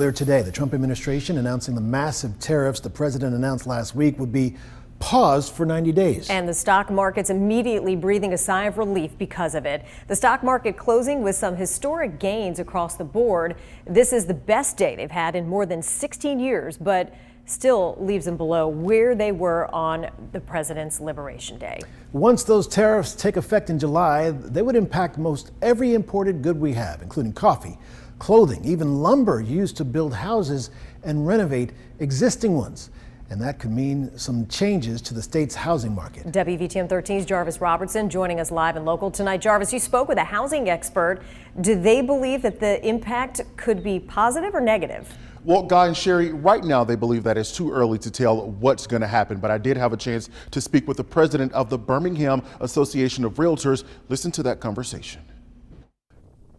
Earlier today, the Trump administration announcing the massive tariffs the president announced last week would be paused for 90 days. And the stock market's immediately breathing a sigh of relief because of it. The stock market closing with some historic gains across the board. This is the best day they've had in more than 16 years, but still leaves them below where they were on the president's Liberation Day. Once those tariffs take effect in July, they would impact most every imported good we have, including coffee, clothing, even lumber used to build houses and renovate existing ones. And that could mean some changes to the state's housing market. WVTM 13's Jarvis Robertson joining us live and local tonight. Jarvis, you spoke with a housing expert. Do they believe that the impact could be positive or negative? Well, Guy and Sherry, right now they believe that it's too early to tell what's going to happen, but I did have a chance to speak with the president of the Birmingham Association of Realtors. Listen to that conversation.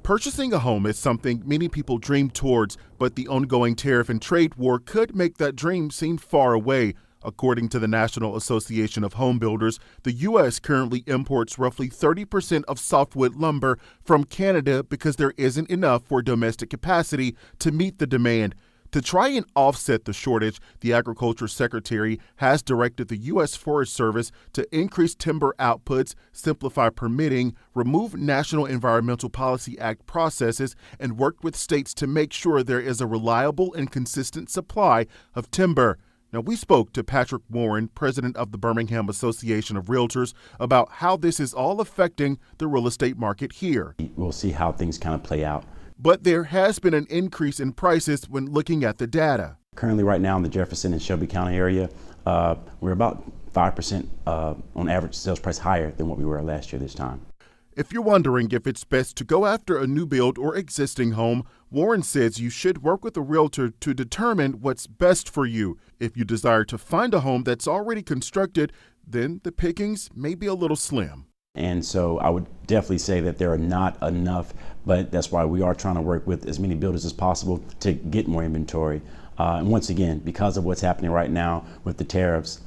Purchasing a home is something many people dream towards, but the ongoing tariff and trade war could make that dream seem far away. According to the National Association of Home Builders, the U.S. currently imports roughly 30% of softwood lumber from Canada because there isn't enough for domestic capacity to meet the demand. To try and offset the shortage, the Agriculture Secretary has directed the U.S. Forest Service to increase timber outputs, simplify permitting, remove National Environmental Policy Act processes, and work with states to make sure there is a reliable and consistent supply of timber. Now, we spoke to Patrick Warren, president of the Birmingham Association of Realtors, about how this is all affecting the real estate market here. We'll see how things kind of play out. But there has been an increase in prices when looking at the data. Currently, right now in the Jefferson and Shelby County area, we're about 5% on average sales price higher than what we were last year this time. If you're wondering if it's best to go after a new build or existing home, Warren says you should work with a realtor to determine what's best for you. If you desire to find a home that's already constructed, then the pickings may be a little slim. And so I would definitely say that there are not enough, but that's why we are trying to work with as many builders as possible to get more inventory. And once again, because of what's happening right now with the tariffs,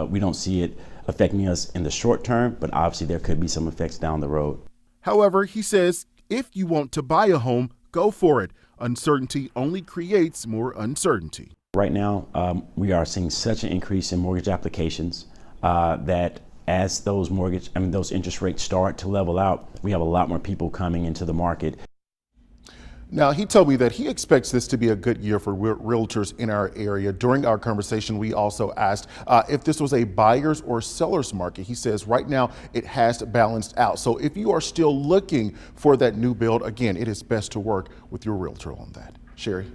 we don't see it affecting us in the short term, but obviously there could be some effects down the road. However, he says, if you want to buy a home, go for it. Uncertainty only creates more uncertainty. Right now, we are seeing such an increase in mortgage applications that as those interest rates start to level out, we have a lot more people coming into the market. Now, he told me that he expects this to be a good year for realtors in our area. During our conversation, we also asked if this was a buyer's or seller's market. He says right now it has balanced out. So if you are still looking for that new build, again, it is best to work with your realtor on that. Sherry?